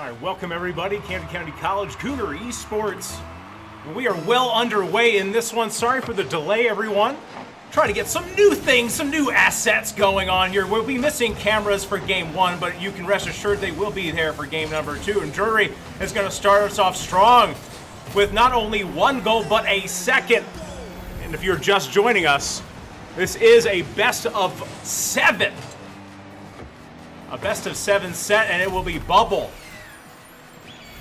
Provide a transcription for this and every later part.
right, welcome everybody, Camden County College Cougar Esports. We are well underway in this one. Sorry for the delay, everyone. Trying to get some new things, some new assets going on here. We'll be missing cameras for game one, but you can rest assured they will be there for game number two. And Drury is going to start us off strong with not only one goal, but a second. And if you're just joining us, this is a best of seven. A best of seven set, and it will be Bubble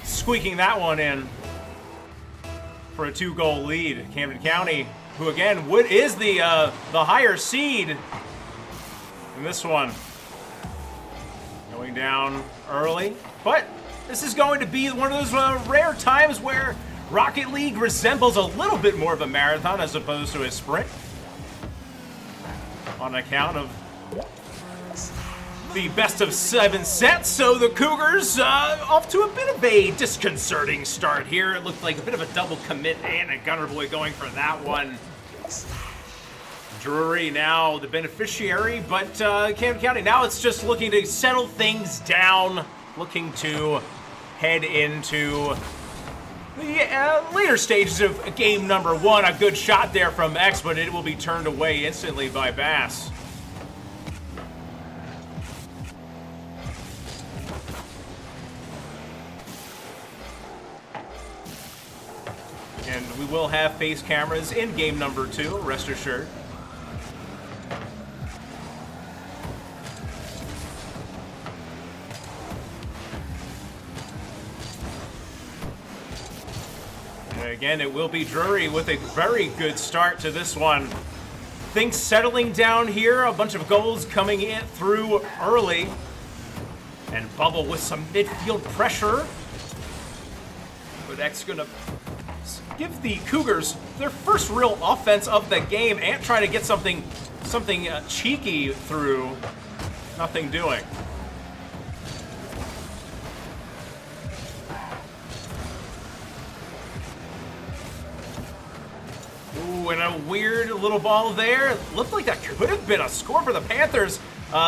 squeaking that one in for a 2-goal lead. Camden County, who again is the higher seed in this one, going down early. But this is going to be one of those rare times where Rocket League resembles a little bit more of a marathon as opposed to a sprint, on account of the best of seven sets. So the Cougars off to a bit of a disconcerting start here. It looked like a bit of a double commit, and a Gunner Boy going for that one. Drury now the beneficiary, but Camden County now it's just looking to settle things down, looking to head into the later stages of game number one. A good shot there from X, but it will be turned away instantly by Bass. And we will have face cameras in game number two, rest assured. And again, it will be Drury with a very good start to this one. Things settling down here, a bunch of goals coming in through early. And Bubble with some midfield pressure. But X gonna give the Cougars their first real offense of the game. Ant trying to get something cheeky through. Nothing doing. Ooh, and a weird little ball there. Looked like that could have been a score for the Panthers.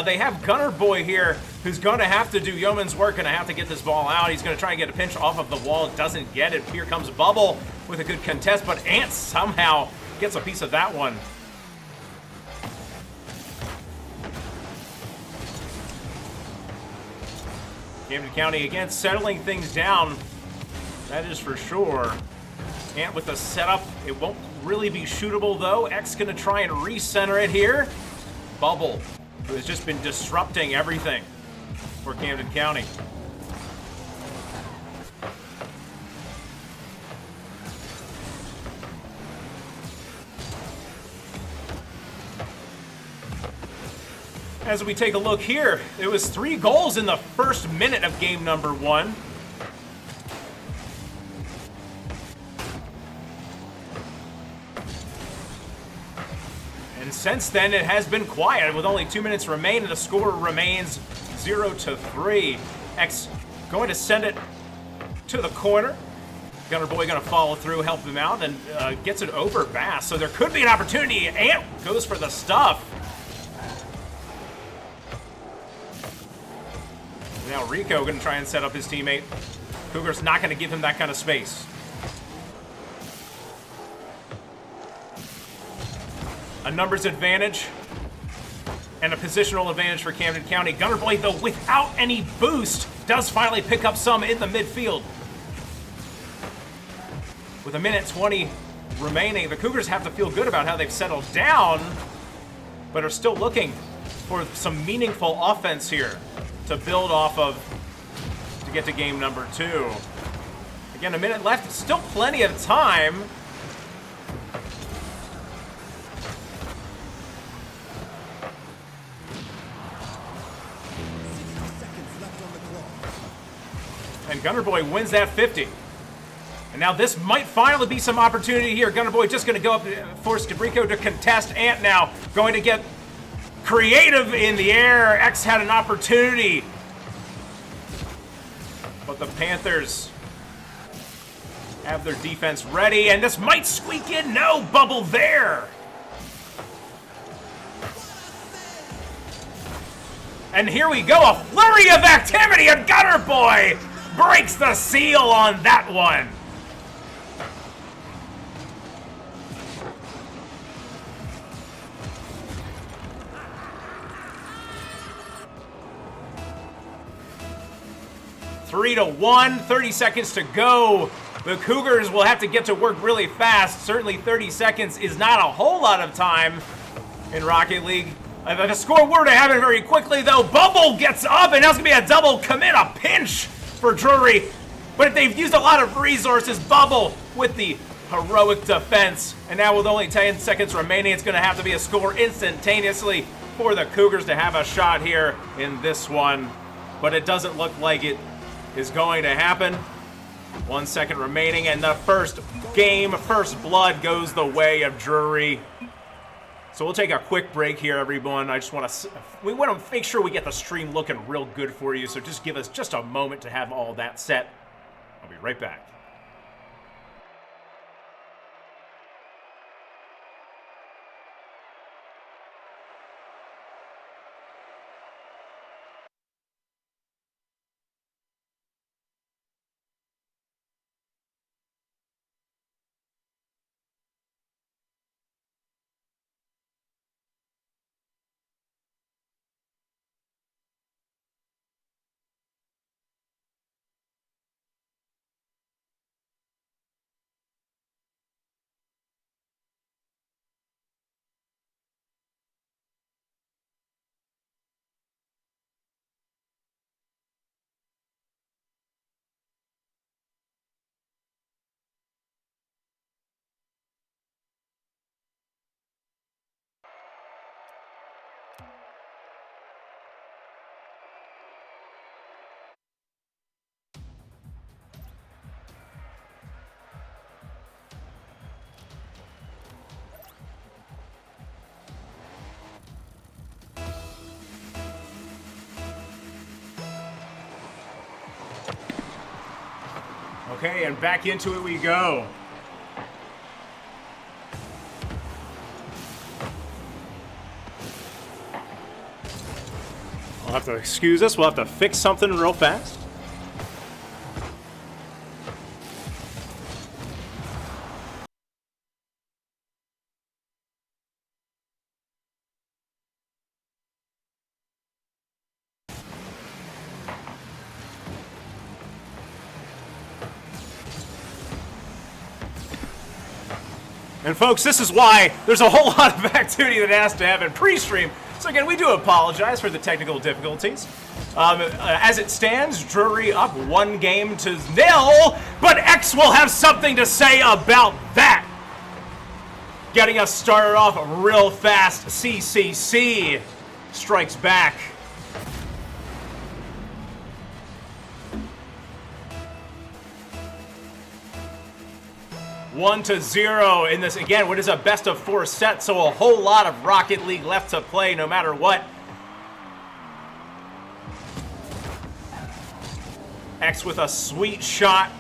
They have Gunner Boy here, who's going to have to do yeoman's work and have to get this ball out. He's going to try and get a pinch off of the wall. Doesn't get it. Here comes Bubble with a good contest, but Ant somehow gets a piece of that one. Camden County again settling things down. That is for sure. Ant with the setup. It won't really be shootable though. X going to try and recenter it here. Bubble, who has just been disrupting everything for Camden County. As we take a look here, it was 3 goals in the first minute of game number one. And since then, it has been quiet with only 2 minutes remaining. The score remains 0-3. X going to send it to the corner. Gunner Boy going to follow through, help him out, and gets it over Bass. So there could be an opportunity. Ant goes for the stuff. Now Rico going to try and set up his teammate. Cougars not going to give him that kind of space. A numbers advantage and a positional advantage for Camden County. Gunner Boy, though, without any boost, does finally pick up some in the midfield. With 1:20 remaining, the Cougars have to feel good about how they've settled down, but are still looking for some meaningful offense here to build off of to get to game number two. Again, 1 minute left, still plenty of time. And Gunner Boy wins that 50. And now this might finally be some opportunity here. Gunner Boy just going to go up and force Cabrico to contest. Ant now going to get creative in the air. X had an opportunity. But the Panthers have their defense ready. And this might squeak in. No, Bubble there. And here we go. A flurry of activity. And Gunner Boy breaks the seal on that one. Three to 1, 30 seconds to go. The Cougars will have to get to work really fast. Certainly 30 seconds is not a whole lot of time in Rocket League. If the score were to happen very quickly, though, Bubble gets up, and now it's going to be a double commit, a pinch for Drury. But they've used a lot of resources. Bubble with the heroic defense. And now with only 10 seconds remaining, it's going to have to be a score instantaneously for the Cougars to have a shot here in this one. But it doesn't look like it is going to happen. 1 second remaining, and the first game, first blood goes the way of Drury. So we'll take a quick break here, everyone. We want to make sure we get the stream looking real good for you, so just give us just a moment to have all that set. I'll be right back. Okay, and back into it we go. We'll have to excuse us. We'll have to fix something real fast. And folks, this is why there's a whole lot of activity that has to happen pre-stream. So again, we do apologize for the technical difficulties. As it stands, Drury up 1-0, but X will have something to say about that. Getting us started off real fast, CCC strikes back. One to 0 in this, again, what is a best of 4 set, so a whole lot of Rocket League left to play no matter what. X with a sweet shot.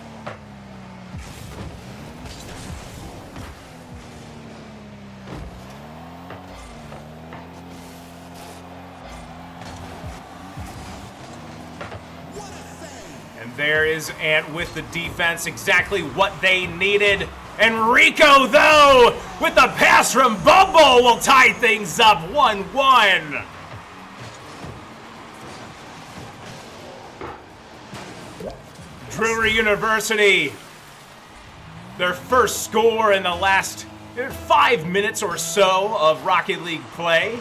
And there is Ant with the defense, exactly what they needed. And Rico, though, with the pass from Bumble, will tie things up 1-1. Drury University, their first score in the last 5 minutes or so of Rocket League play.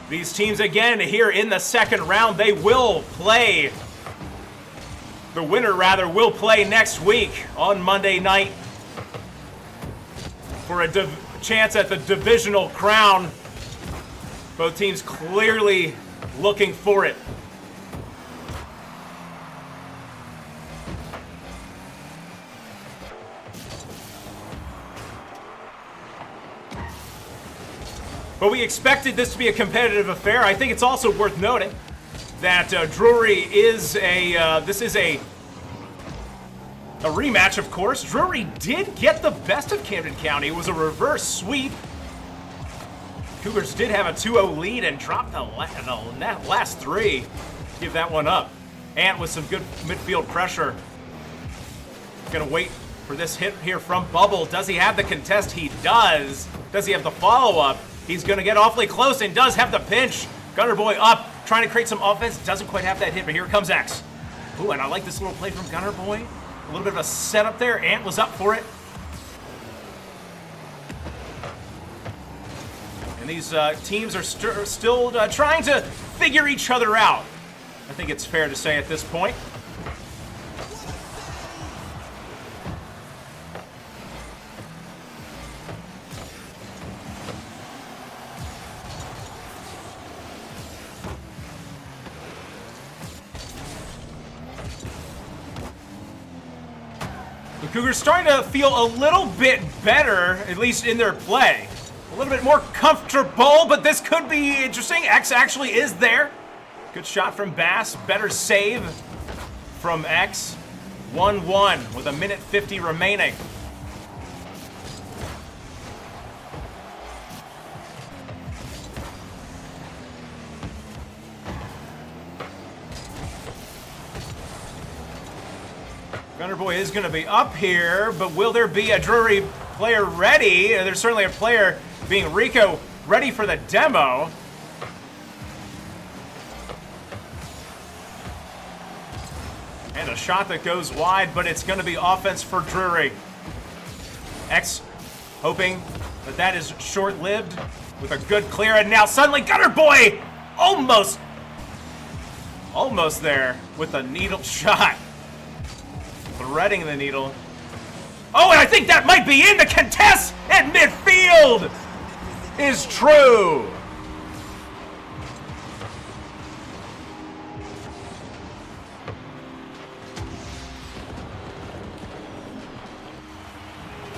These teams, again, here in the second round, they will play. The winner, rather, will play next week on Monday night for a chance at the divisional crown. Both teams clearly looking for it. But we expected this to be a competitive affair. I think it's also worth noting that Drury is this is a rematch, of course. Drury did get the best of Camden County. It was a reverse sweep. Cougars did have a 2-0 lead and dropped the last three. Give that one up. Ant with some good midfield pressure. Gonna wait for this hit here from Bubble. Does he have the contest? He does. Does he have the follow-up? He's gonna get awfully close and does have the pinch. Gunner Boy up, trying to create some offense. Doesn't quite have that hit, but here comes X. Ooh, and I like this little play from Gunner Boy. A little bit of a setup there. Ant was up for it. And these teams are still trying to figure each other out. I think it's fair to say at this point. The Cougars starting to feel a little bit better, at least in their play. A little bit more comfortable, but this could be interesting. X actually is there. Good shot from Bass. Better save from X. 1-1 with 1:50 remaining. Gunner Boy is going to be up here, but will there be a Drury player ready? There's certainly a player, being Rico, ready for the demo. And a shot that goes wide, but it's going to be offense for Drury. X hoping that that is short-lived with a good clear, and now suddenly Gunner Boy almost there with a needle shot. Threading the needle. Oh, and I think that might be in the contest at midfield is true.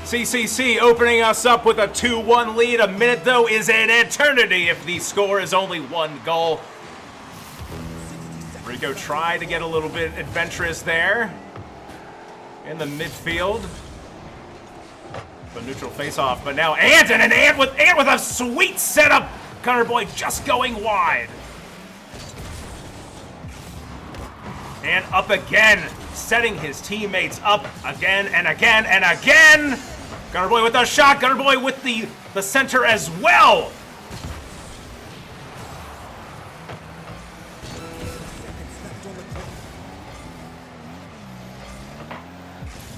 CCC opening us up with a 2-1 lead. A minute, though, is an eternity if the score is only one goal. Rico tried to get a little bit adventurous there in the midfield. The neutral face-off, but now Ant, and an Ant with a sweet setup. Gunner Boy just going wide. And up again, setting his teammates up again and again and again. Gunner Boy with a shot. Gunner Boy with the center as well.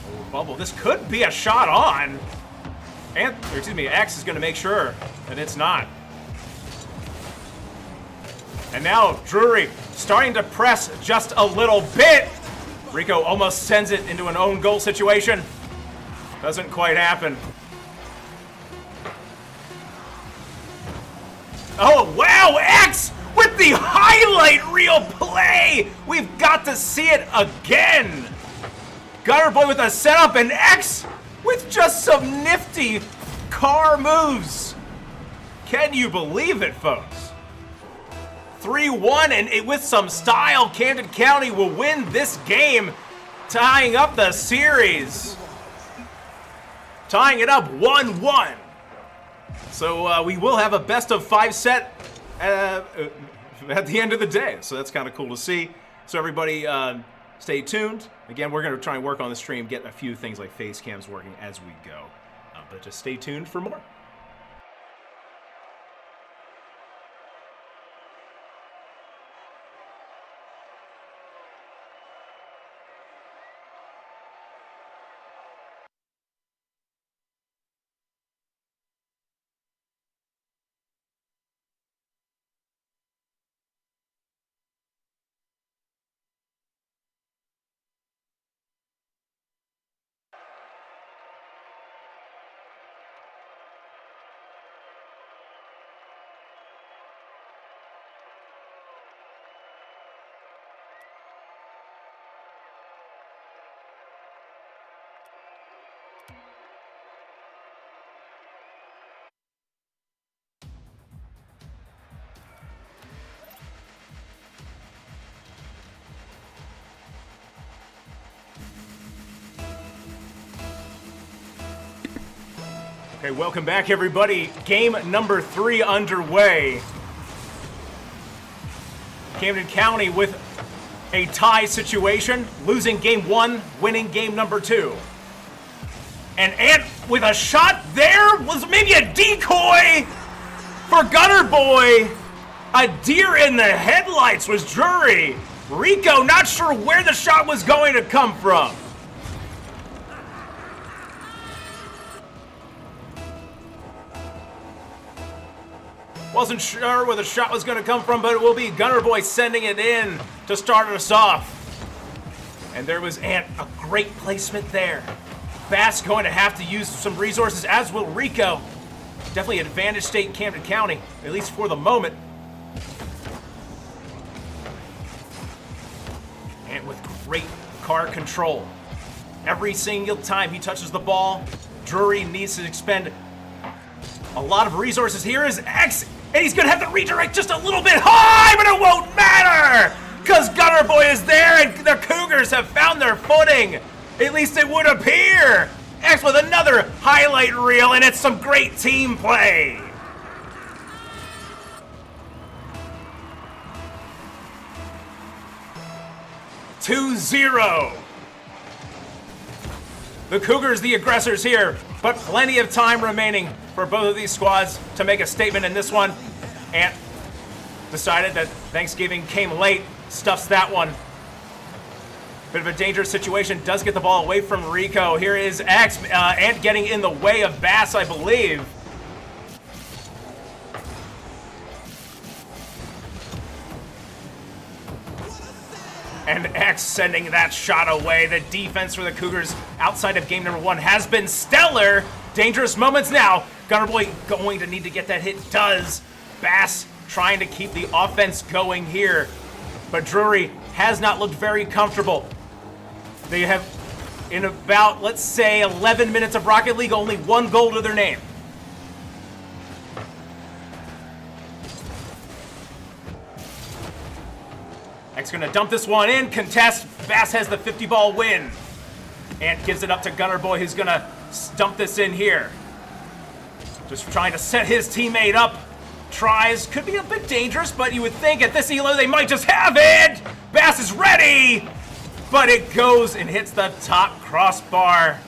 Oh, Bubble, this could be a shot on. X is going to make sure that it's not. And now Drury starting to press just a little bit. Rico almost sends it into an own goal situation. Doesn't quite happen. Oh, wow, X with the highlight reel play. We've got to see it again. Gunner Boy with a setup, and X with just some nifty car moves. Can you believe it, folks? 3-1, and with some style, Camden County will win this game, tying up the series. Tying it up 1-1. So we will have a best-of-5 set at the end of the day. So that's kind of cool to see. So everybody stay tuned. Again, we're going to try and work on the stream, get a few things like face cams working as we go. But just stay tuned for more. Okay, welcome back, everybody. Game number 3 underway. Camden County with a tie situation, losing game 1, winning game number 2. And Ant with a shot there was maybe a decoy for Gunner Boy. A deer in the headlights was Drury. Rico not sure where the shot was going to come from. Wasn't sure where the shot was going to come from, but it will be Gunner Boy sending it in to start us off. And there was Ant, a great placement there. Bass going to have to use some resources, as will Rico. Definitely advantage state Camden County, at least for the moment. And with great car control. Every single time he touches the ball, Drury needs to expend a lot of resources. Here is X, and he's gonna have to redirect just a little bit high, but it won't matter, because Gunner Boy is there, and the Cougars have found their footing. At least it would appear. X with another highlight reel, and it's some great team play. (2-0). The Cougars, the aggressors here, but plenty of time remaining for both of these squads to make a statement in this one. Ant decided that Thanksgiving came late, stuffs that one. Bit of a dangerous situation, does get the ball away from Rico. Here is X, Ant getting in the way of Bass, I believe. And X sending that shot away. The defense for the Cougars outside of game number 1 has been stellar. Dangerous moments now. Gunner Boy going to need to get that hit, does. Bass trying to keep the offense going here. But Drury has not looked very comfortable. They have, in about, let's say, 11 minutes of Rocket League, only 1 goal to their name. X gonna dump this one in, contest. Bass has the 50-ball win. Ant gives it up to Gunner Boy, who's gonna dump this in here. Just trying to set his teammate up. Tries, could be a bit dangerous, but you would think at this elo they might just have it. Bass is ready, but it goes and hits the top crossbar.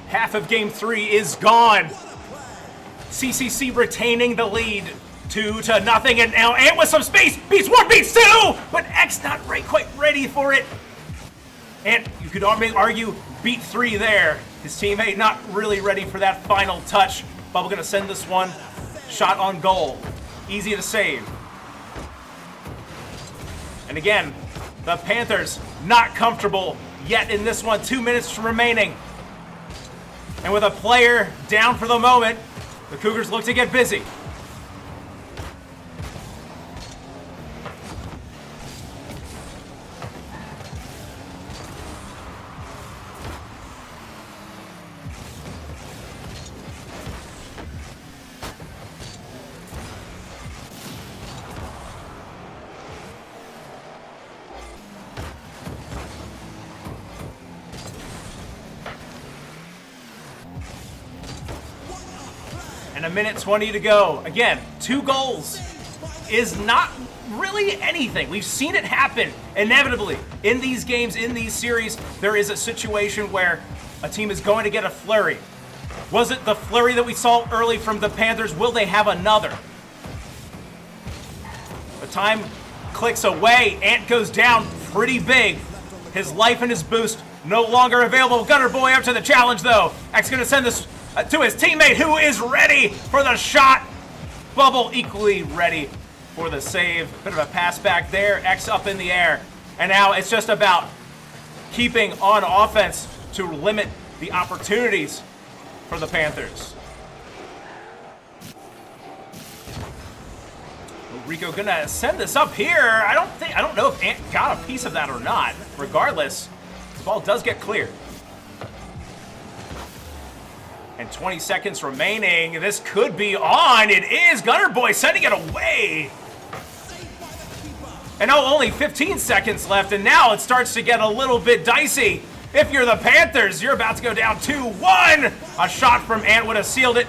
Half of game 3 is gone. CCC retaining the lead 2-0, and now Ant with some space, beats 1, beats 2, but X not quite ready for it. And you could argue beat 3 there. His teammate not really ready for that final touch. Bubble gonna send this one, shot on goal. Easy to save. And again, the Panthers not comfortable yet in this one, 2 minutes remaining. And with a player down for the moment, the Cougars look to get busy. And a minute 20 to go. Again, 2 goals is not really anything. We've seen it happen inevitably in these games, in these series. There is a situation where a team is going to get a flurry. Was it the flurry that we saw early from the Panthers? Will they have another? The time clicks away. Ant goes down pretty big. His life and his boost no longer available. Gunner Boy up to the challenge though. X gonna send this to his teammate, who is ready for the shot. Bubble equally ready for the save. Bit of a pass back there. X up in the air. And now it's just about keeping on offense to limit the opportunities for the Panthers. Rico gonna send this up here. I don't know if Ant got a piece of that or not. Regardless, the ball does get cleared. And 20 seconds remaining. This could be on. It is. Gunner Boy sending it away. And now only 15 seconds left, and now it starts to get a little bit dicey. If you're the Panthers, you're about to go down 2-1. A shot from Ant would have sealed it.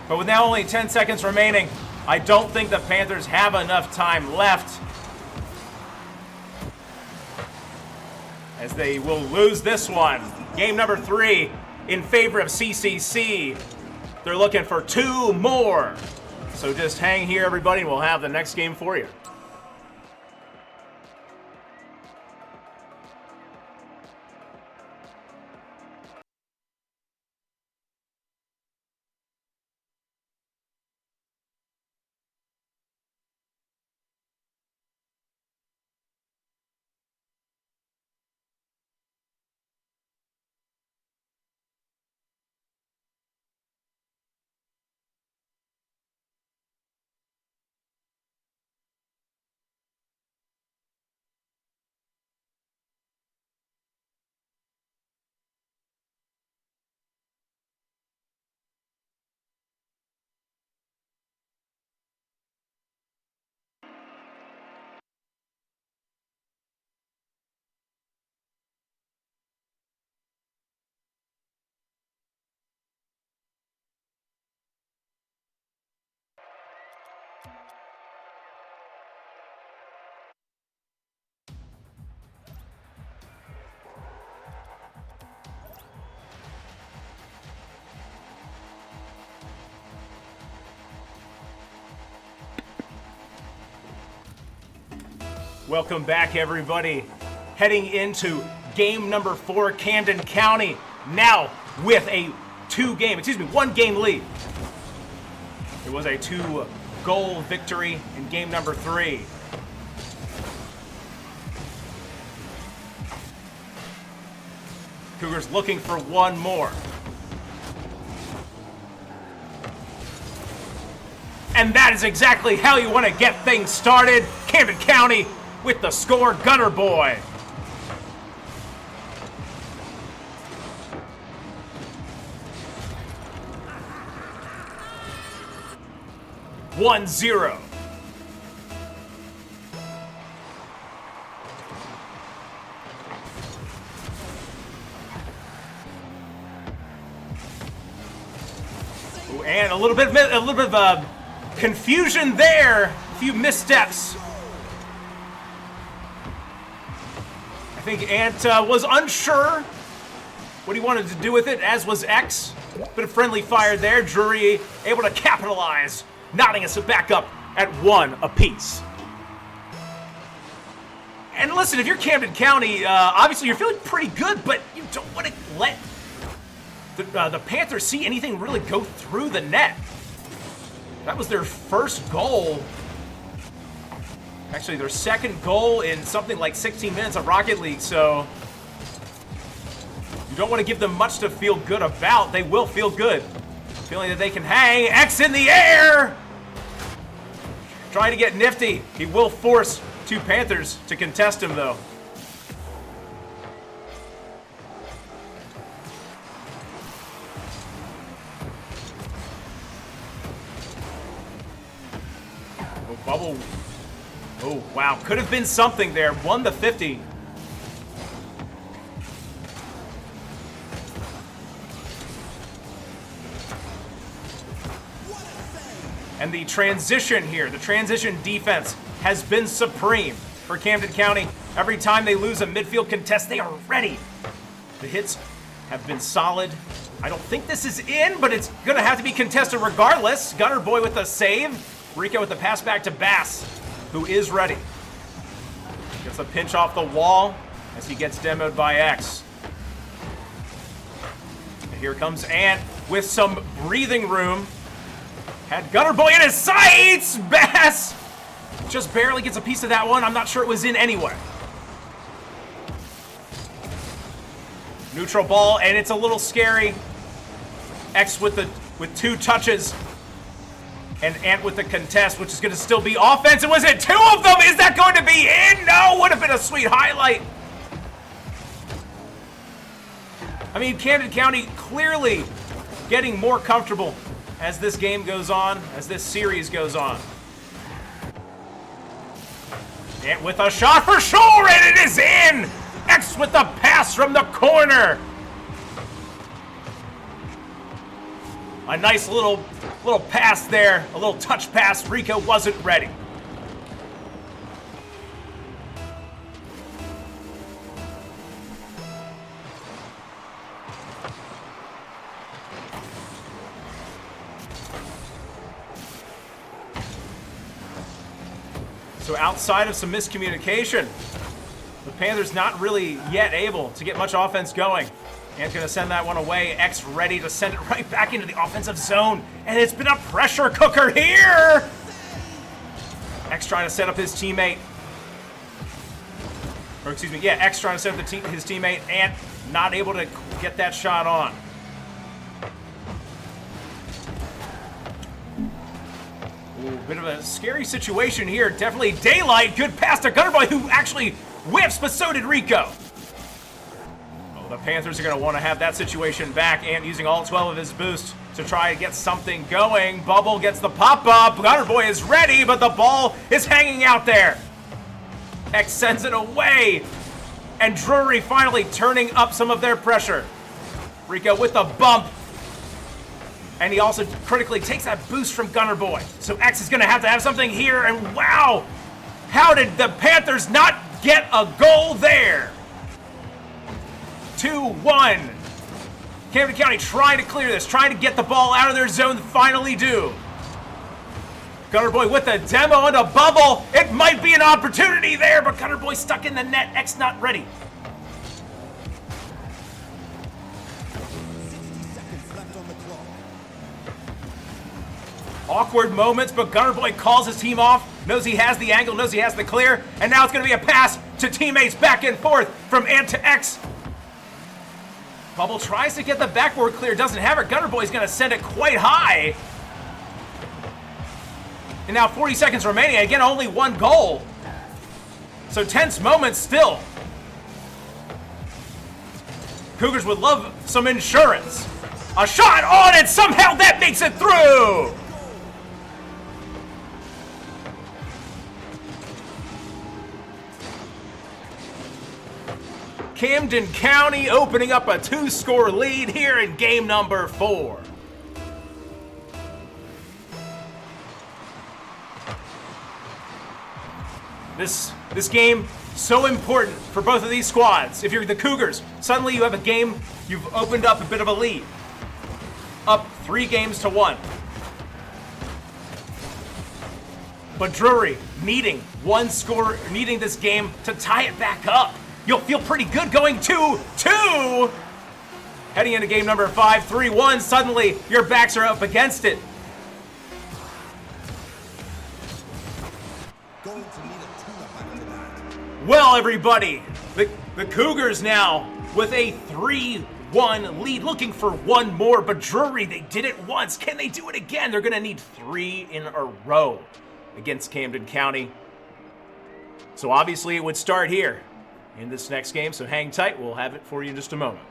But with now only 10 seconds remaining, I don't think the Panthers have enough time left, as they will lose this one. Game number 3 in favor of CCC. They're looking for 2 more. So just hang here, everybody, and we'll have the next game for you. Welcome back, everybody. Heading into game number 4, Camden County now with a 1-game lead. It was a 2-goal victory in game number 3. Cougars looking for 1 more. And that is exactly how you want to get things started. Camden County with the score, Gunner Boy. One zero. And a little bit of confusion there. A few missteps. I think Ant was unsure what he wanted to do with it, as was X. Bit of friendly fire there. Drury able to capitalize, knotting us back up at 1 apiece. And listen, if you're Camden County, obviously you're feeling pretty good, but you don't want to let the Panthers see anything really go through the net. That was their first goal. Actually, their second goal in something like 16 minutes of Rocket League, so you don't want to give them much to feel good about. They will feel good, feeling that they can hang. X in the air! Trying to get nifty. He will force 2 Panthers to contest him, though. Oh, bubble. Oh, wow. Could have been something there. Won the 50. And the transition here, the transition defense has been supreme for Camden County. Every time they lose a midfield contest, they are ready. The hits have been solid. I don't think this is in, but it's going to have to be contested regardless. Gunner Boy with a save. Rico with the pass back to Bass, who is ready. Gets a pinch off the wall as he gets demoed by X. And here comes Ant with some breathing room. Had Gunner Boy in his sights! Bass just barely gets a piece of that one. I'm not sure it was in anyway. Neutral ball, and it's a little scary. X with 2 touches. And Ant with the contest, which is going to still be offense. And was it 2 of them? Is that going to be in? No, would have been a sweet highlight. I mean, Camden County clearly getting more comfortable as this game goes on, as this series goes on. Ant with a shot for sure, and it is in! X with the pass from the corner. A nice little pass there, a little touch pass. Rico wasn't ready. So outside of some miscommunication, the Panthers not really yet able to get much offense going. Ant's gonna send that one away. X ready to send it right back into the offensive zone. And it's been a pressure cooker here. X trying to set up his teammate. Or excuse me, yeah, X trying to set up his teammate. Ant not able to get that shot on. Ooh, bit of a scary situation here. Definitely daylight. Good pass to Gunnerboy, who actually whiffs, but so did Rico. The Panthers are going to want to have that situation back, and using all 12 of his boost to try to get something going. Bubble gets the pop-up. Gunnerboy is ready, but the ball is hanging out there. X sends it away, and Drury finally turning up some of their pressure. Rico with the bump, and he also critically takes that boost from Gunnerboy. So X is going to have something here, and wow! How did the Panthers not get a goal there? 2-1. Camden County trying to clear this, trying to get the ball out of their zone, finally do. Gunnerboy with the demo and a bubble. It might be an opportunity there, but Gunnerboy stuck in the net. X not ready. 60 seconds left on the clock. Awkward moments, but Gunnerboy calls his team off, knows he has the angle, knows he has the clear, and now it's going to be a pass to teammates back and forth from Ant to X. Bubble tries to get the backboard clear, doesn't have it. Gunnerboy's going to send it quite high. And now 40 seconds remaining. Again, only 1 goal. So tense moments still. Cougars would love some insurance. A shot on it. Somehow that makes it through. Camden County opening up a 2-score lead here in game number 4. This game, so important for both of these squads. If you're the Cougars, suddenly you have a game, you've opened up a bit of a lead. Up 3-1. But Drury needing this game to tie it back up. You'll feel pretty good going 2-2. Heading into game number 5, 3-1. Suddenly, your backs are up against it. Going to need a tune-up after that. Well, everybody, the Cougars now with a 3-1 lead, looking for one more. But Drury, they did it once. Can they do it again? They're going to need 3 in a row against Camden County. So obviously, it would start here in this next game, so hang tight. We'll have it for you in just a moment.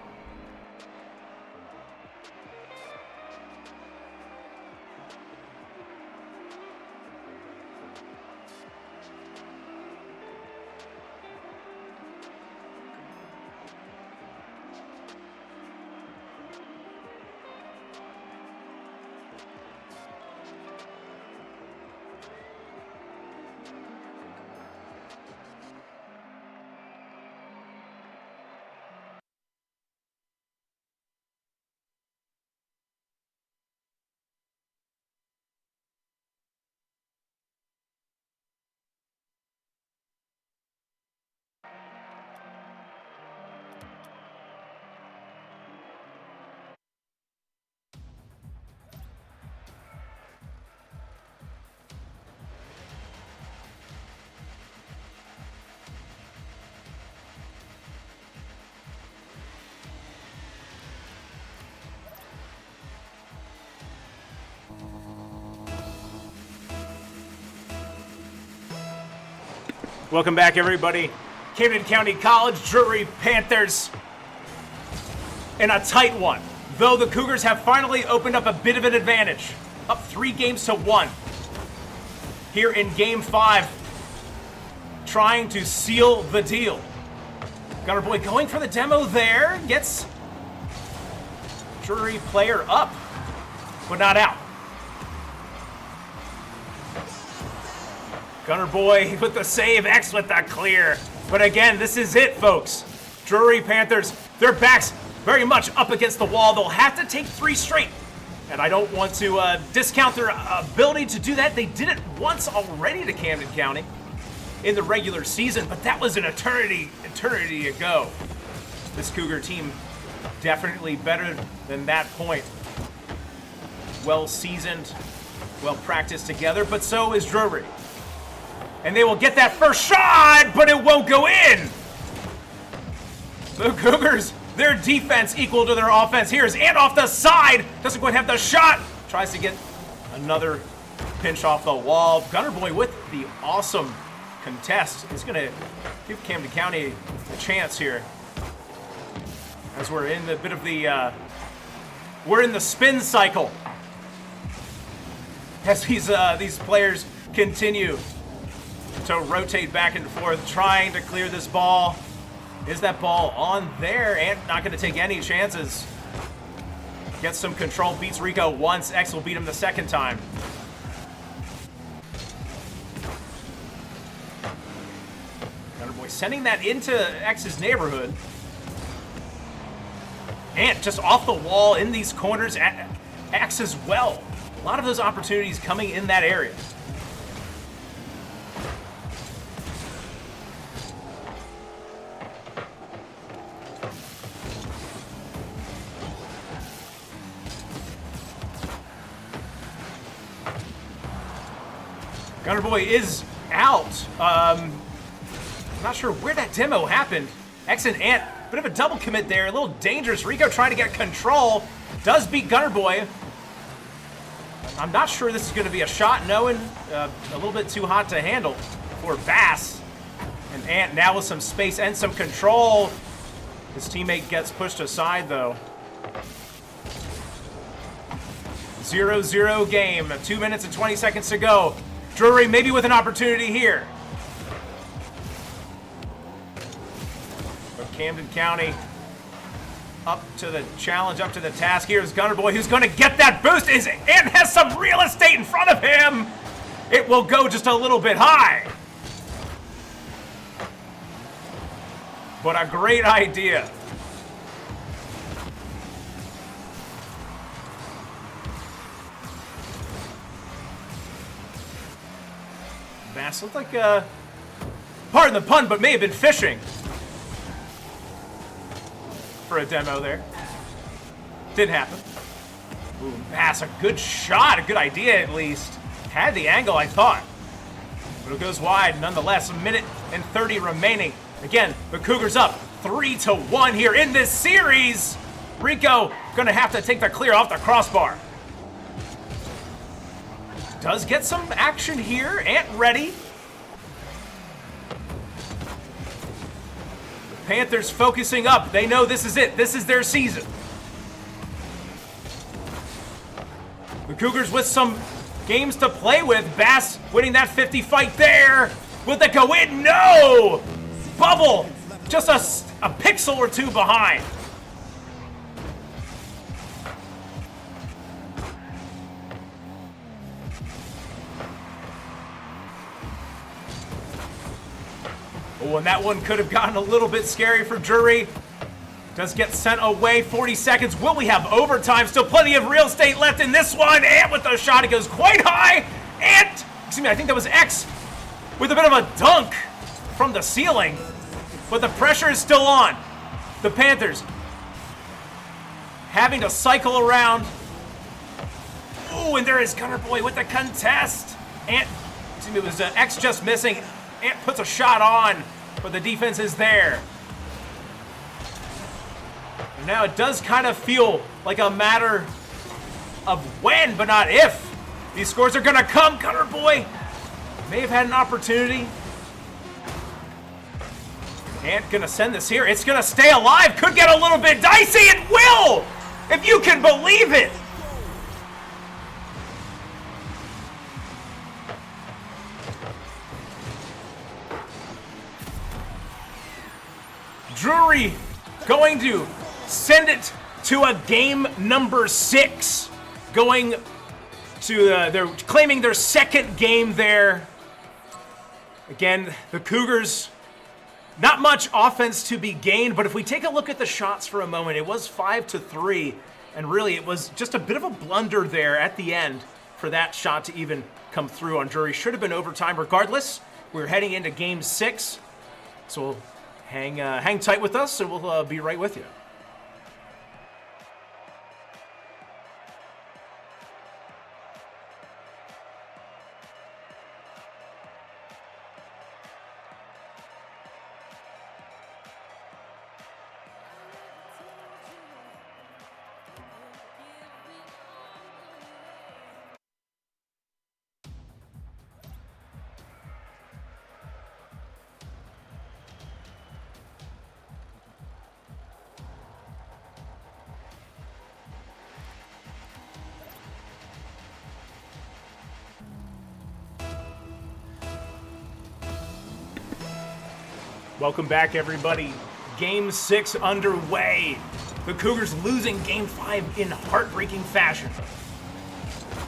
Welcome back, everybody. Camden County College, Drury Panthers in a tight one. Though the Cougars have finally opened up a bit of an advantage. Up 3 games to 1. Here in Game 5. Trying to seal the deal. Gunner Boy going for the demo there. Gets Drury player up, but not out. Gunner Boy with the save, X with the clear. But again, this is it, folks. Drury Panthers, their backs very much up against the wall. They'll have to take 3 straight. And I don't want to discount their ability to do that. They did it once already to Camden County in the regular season, but that was an eternity ago. This Cougar team definitely better than that point. Well seasoned, well practiced together, but so is Drury. And they will get that first shot, but it won't go in. The Cougars, their defense equal to their offense. Here's Ant off the side. Doesn't quite have the shot. Tries to get another pinch off the wall. Gunner Boy with the awesome contest. He's going to give Camden County a chance here. As we're in the bit of the, we're in the spin cycle. As these players continue to rotate back and forth, trying to clear this ball. Is that ball on there? And not going to take any chances. Gets some control, beats Rico once. X will beat him the second time. Gunner Boy sending that into X's neighborhood. And just off the wall in these corners, X as well. A lot of those opportunities coming in that area. Gunner Boy is out. I'm not sure where that demo happened. X and Ant, bit of a double commit there. A little dangerous. Rico trying to get control. Does beat Gunner Boy. I'm not sure this is going to be a shot. Knowing a little bit too hot to handle for Bass. And Ant now with some space and some control. His teammate gets pushed aside, though. 0-0 game. 2 minutes and 20 seconds to go. Drury maybe with an opportunity here. But Camden County up to the challenge, up to the task. Here's Gunner Boy who's going to get that boost. And has some real estate in front of him. It will go just a little bit high. But a great idea. Bass looked like, pardon the pun, but may have been fishing for a demo there. Didn't happen. Ooh, Bass, a good shot, a good idea at least. Had the angle, I thought. But it goes wide nonetheless. 1:30 remaining. Again, the Cougars up 3-1 here in this series. Rico gonna have to take the clear off the crossbar. Does get some action here. Ant ready. The Panthers focusing up. They know this is it. This is their season. The Cougars with some games to play with. Bass winning that 50 fight there. Will that go in? No! Bubble. Just a pixel or two behind. Oh, and that one could have gotten a little bit scary for Drury. Does get sent away. 40 seconds. Will we have overtime? Still plenty of real estate left in this one. And with the shot, it goes quite high. And, excuse me, I think that was X with a bit of a dunk from the ceiling. But the pressure is still on. The Panthers having to cycle around. Oh, and there is Gunner Boy with the contest. And, excuse me, it was X just missing. Ant puts a shot on, but the defense is there. And now it does kind of feel like a matter of when, but not if. These scores are going to come. Gunner Boy may have had an opportunity. Ant gonna send this here. It's gonna stay alive. Could get a little bit dicey. It will! If you can believe it! Drury going to send it to a game number 6. Going to, they're claiming their second game there. Again, the Cougars, not much offense to be gained, but if we take a look at the shots for a moment, it was 5-3, and really it was just a bit of a blunder there at the end for that shot to even come through on Drury. Should have been overtime. Regardless, we're heading into game 6, so we'll hang tight with us, and we'll be right with you. Welcome back, everybody. Game 6 underway. The Cougars losing Game 5 in heartbreaking fashion.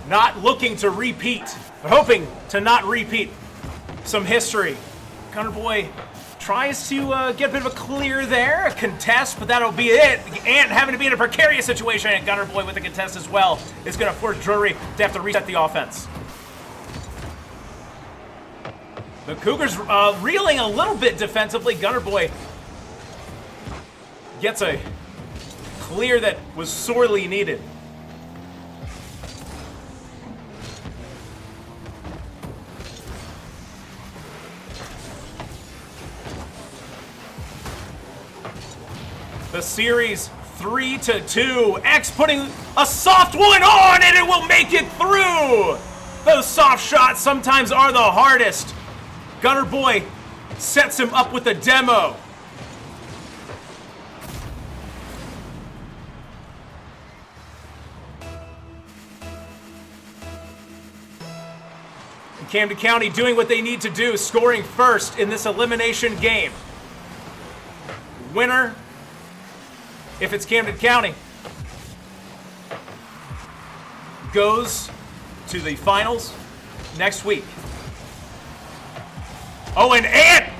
Not looking to repeat, but hoping to not repeat some history. Gunner Boy tries to get a bit of a clear there, a contest, but that'll be it. Ant having to be in a precarious situation, and Gunner Boy with a contest as well is going to force Drury to have to reset the offense. The Cougars reeling a little bit defensively. Gunner Boy gets a clear that was sorely needed. The series 3-2. X putting a soft one on, and it will make it through. Those soft shots sometimes are the hardest. Gunner Boy sets him up with a demo. And Camden County doing what they need to do, scoring first in this elimination game. Winner, if it's Camden County, goes to the finals next week. Oh, and Ant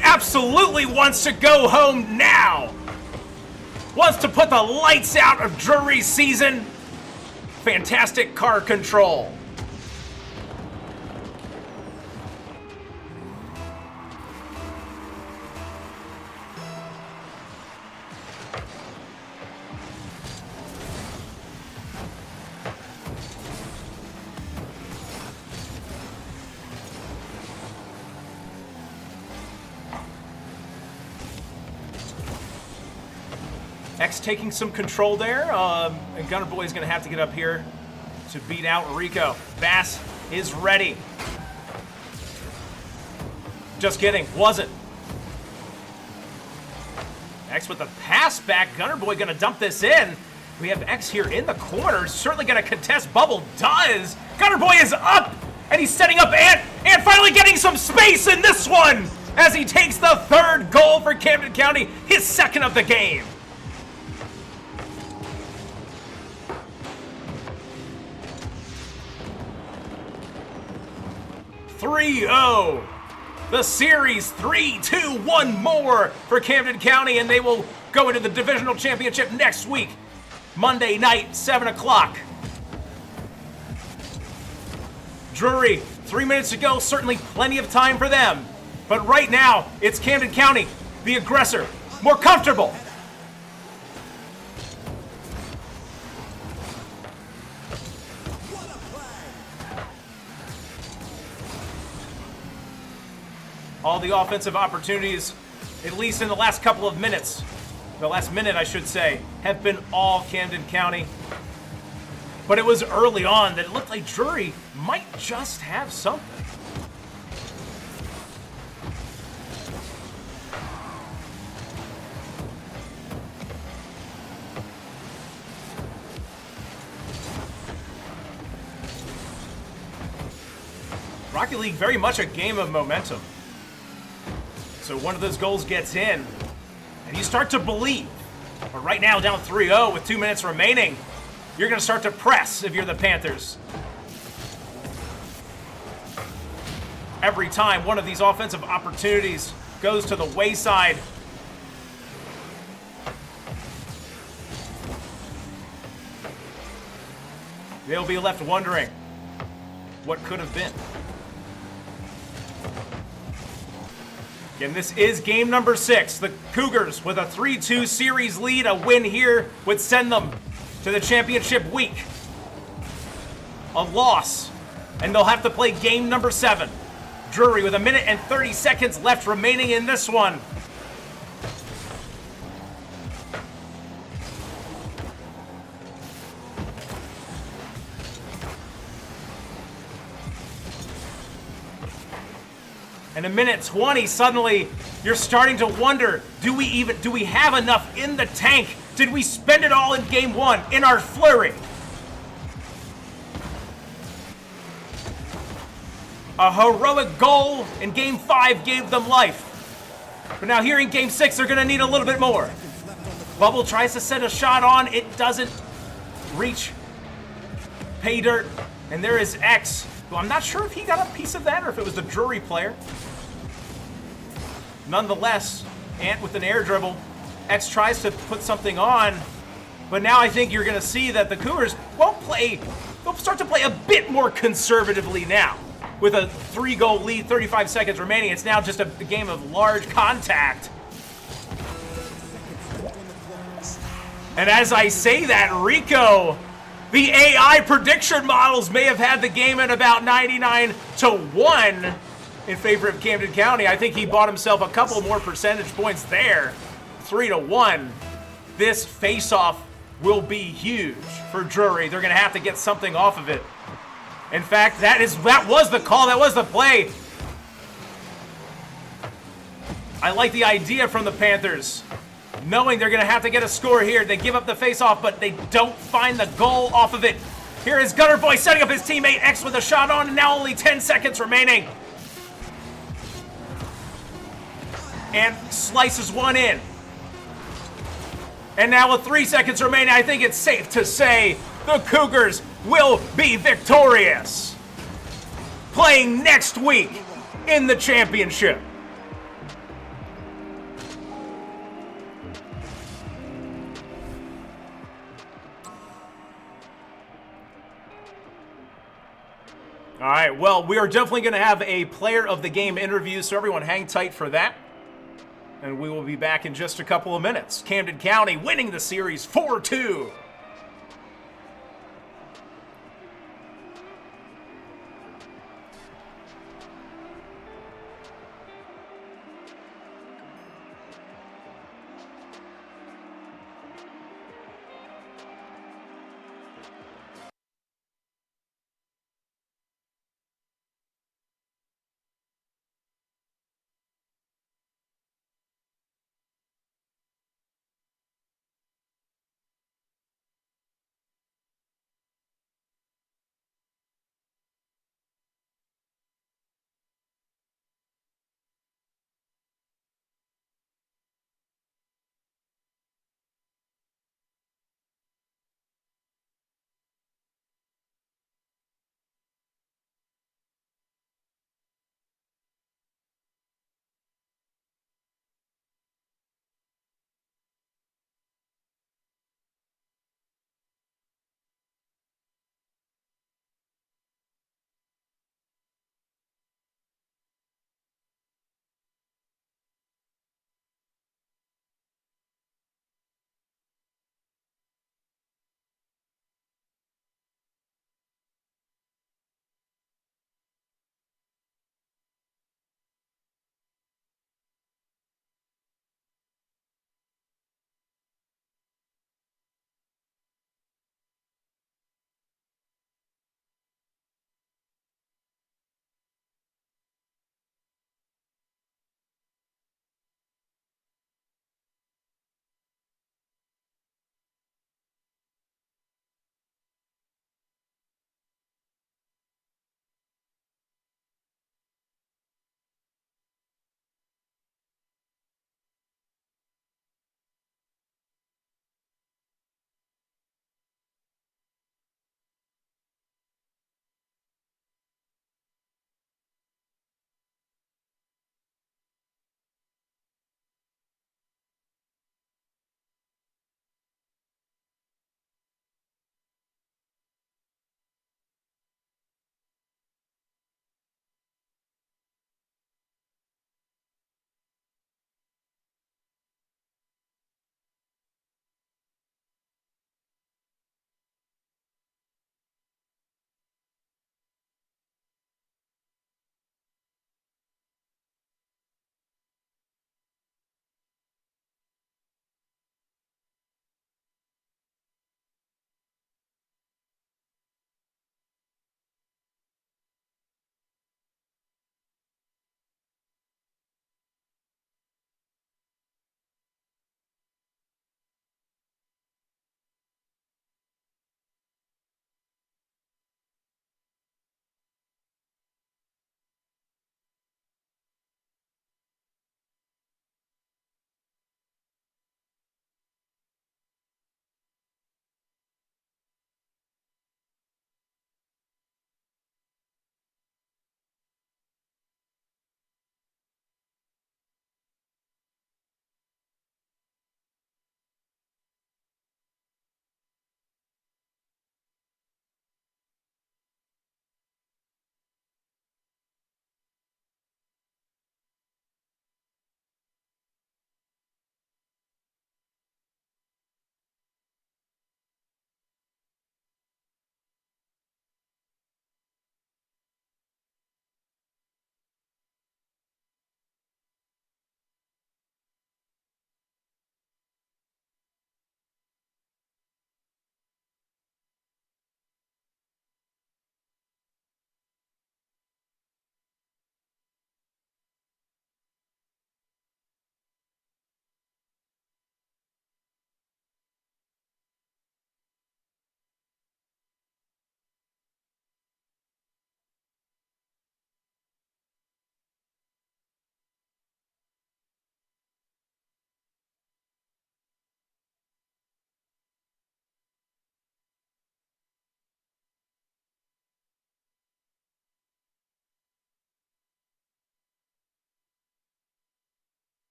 absolutely wants to go home now. Wants to put the lights out of Drury's season. Fantastic car control. X taking some control there, and Gunner Boy is going to have to get up here to beat out Rico. Bass is ready. Just kidding, wasn't. X with the pass back. Gunner Boy going to dump this in. We have X here in the corner, certainly going to contest. Bubble does. Gunner Boy is up, and he's setting up Ant. Ant finally getting some space in this one as he takes the third goal for Camden County, his second of the game. 3-0. The series 3-2, one more for Camden County, and they will go into the divisional championship next week, Monday night, 7 o'clock. Drury, 3 minutes to go, certainly plenty of time for them. But right now, it's Camden County, the aggressor, more comfortable. All the offensive opportunities, at least in the last couple of minutes, the last minute I should say, have been all Camden County. But it was early on that it looked like Drury might just have something. Rocket League very much a game of momentum. So one of those goals gets in, and you start to believe. But right now, down 3-0 with 2 minutes remaining, you're going to start to press if you're the Panthers. Every time one of these offensive opportunities goes to the wayside, they'll be left wondering what could have been. Again, this is game number 6. The Cougars with a 3-2 series lead. A win here would send them to the championship week. A loss, and they'll have to play game number 7. Drury with 1 minute and 30 seconds left remaining in this one. And a minute 20, suddenly you're starting to wonder, do we have enough in the tank? Did we spend it all in game 1 in our flurry? A heroic goal in game 5 gave them life. But now here in game 6, they're gonna need a little bit more. Bubble tries to set a shot on, it doesn't reach pay dirt. And there is X. Well, I'm not sure if he got a piece of that or if it was the Drury player. Nonetheless, Ant with an air dribble. X tries to put something on, but now I think you're going to see that the Cougars they'll start to play a bit more conservatively now. With a 3-goal lead, 35 seconds remaining, it's now just a game of large contact. And as I say that, Rico, the AI prediction models may have had the game at about 99-1 in favor of Camden County. I think he bought himself a couple more percentage points there. 3-1. This face-off will be huge for Drury. They're going to have to get something off of it. In fact, that was the call. That was the play. I like the idea from the Panthers. Knowing they're going to have to get a score here. They give up the face-off, but they don't find the goal off of it. Here is Gunner Boy setting up his teammate X with a shot on, and now only 10 seconds remaining. And slices one in. And now with 3 seconds remaining, I think it's safe to say the Cougars will be victorious. Playing next week in the championship. All right, well, we are definitely going to have a player of the game interview, so everyone hang tight for that. And we will be back in just a couple of minutes. Camden County winning the series 4-2.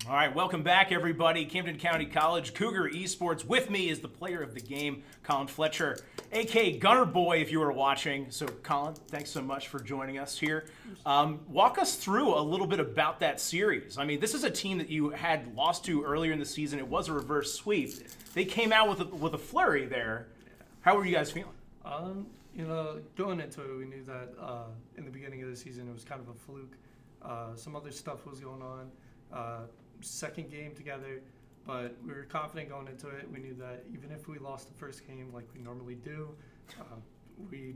All right, welcome back, everybody. Camden County College Cougar Esports. With me is the player of the game, Colin Fletcher, a.k.a. Gunner Boy, if you were watching. So, Colin, thanks so much for joining us here. Walk us through a little bit about that series. I mean, this is a team that you had lost to earlier in the season. It was a reverse sweep. They came out with a flurry there. How were you guys feeling? Going into it, we knew that in the beginning of the season it was kind of a fluke. Some other stuff was going on. Second game together, but we were confident going into it. We knew that even if we lost the first game like we normally do, we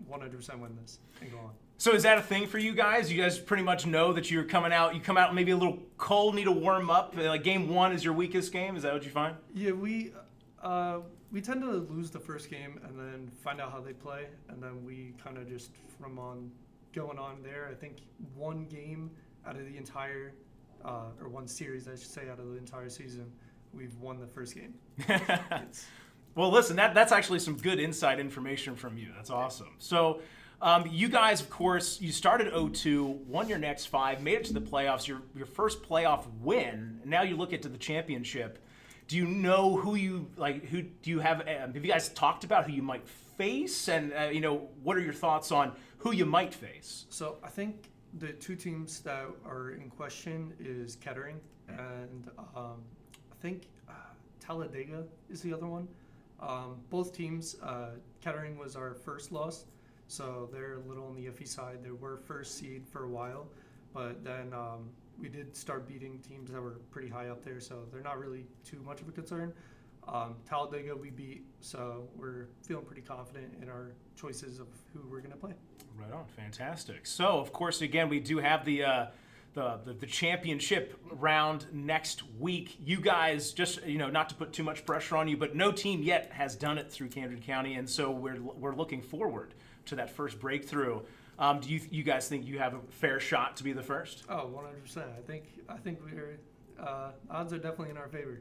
100% win this and go on. So is that a thing for you guys? You guys pretty much know that you're coming out. You come out maybe a little cold, need to warm up. Like game one is your weakest game. Is that what you find? Yeah, we tend to lose the first game and then find out how they play, and then we kind of just going on there. I think one game out of the entire. Or one series, I should say, out of the entire season, we've won the first game. Well, listen, that's actually some good inside information from you. That's awesome. So you guys, of course, you started 0-2, won your next 5, made it to the playoffs, your first playoff win. Now you look into the championship. Do you know who do you have you guys talked about who you might face? And, what are your thoughts on who you might face? So I think the two teams that are in question is Kettering and I think Talladega is the other one. Both teams, Kettering was our first loss, so they're a little on the iffy side. They were first seed for a while, but then we did start beating teams that were pretty high up there, so they're not really too much of a concern. Talladega we beat, so we're feeling pretty confident in our choices of who we're going to play. Right on, fantastic. So, of course, again, we do have the championship round next week. You guys, just not to put too much pressure on you, but no team yet has done it through Camden County, and so we're looking forward to that first breakthrough. Do you guys think you have a fair shot to be the first? Oh, 100%. I think we're odds are definitely in our favor.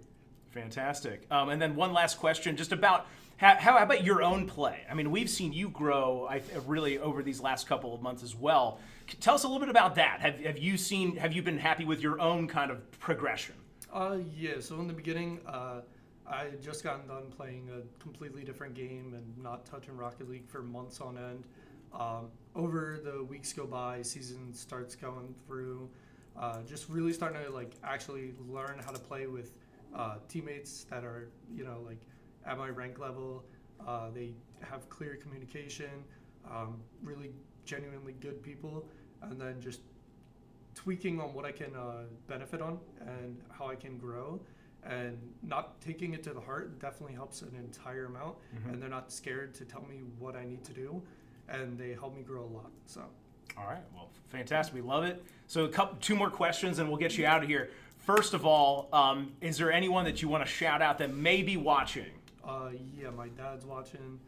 Fantastic. And then one last question, just about how about your own play? I mean, we've seen you grow really over these last couple of months as well. Tell us a little bit about that. Have you been happy with your own kind of progression? Yeah. So in the beginning, I had just gotten done playing a completely different game and not touching Rocket League for months on end. Over the weeks go by, season starts going through, just really starting to actually learn how to play with teammates that are at my rank level. They have clear communication, really genuinely good people, and then just tweaking on what I can benefit on and how I can grow, and not taking it to the heart two helps an entire amount. Mm-hmm. And they're not scared to tell me what I need to do, and they help me grow a lot. So all right, well, fantastic, we love it. So two more questions and we'll get you out of here. First of all, is there anyone that you want to shout out that may be watching? Yeah, my dad's watching.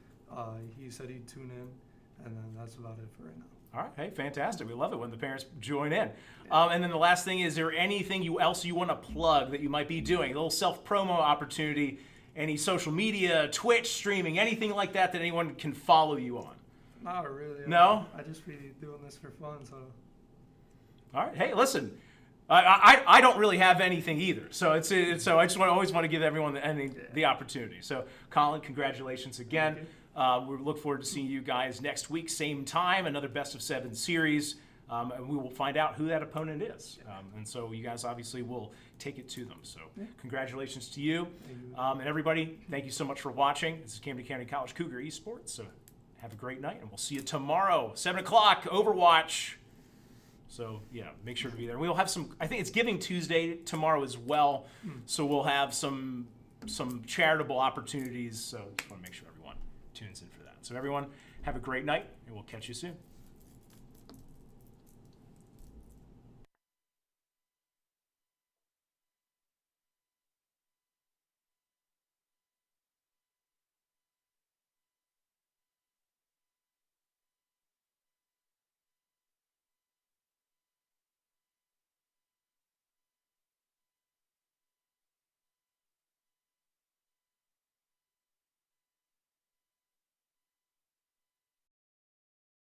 He said he'd tune in, and then that's about it for right now. All right, hey, fantastic. We love it when the parents join in. And then the last thing, is there anything else you want to plug that you might be doing? A little self-promo opportunity, any social media, Twitch, streaming, anything like that anyone can follow you on? Not really. No? I just be doing this for fun, so. All right, hey, listen. I don't really have anything either, so so I just always want to give everyone the opportunity. So, Colin, congratulations again. We look forward to seeing you guys next week, same time, another best of 7 series, and we will find out who that opponent is. And so you guys obviously will take it to them. So, congratulations to you, and everybody. Thank you so much for watching. This is Camden County College Cougar Esports. So, have a great night, and we'll see you tomorrow, 7 o'clock, Overwatch. So, yeah, make sure to be there. We'll have I think it's Giving Tuesday tomorrow as well, so we'll have some charitable opportunities. So just want to make sure everyone tunes in for that. So, everyone, have a great night, and we'll catch you soon.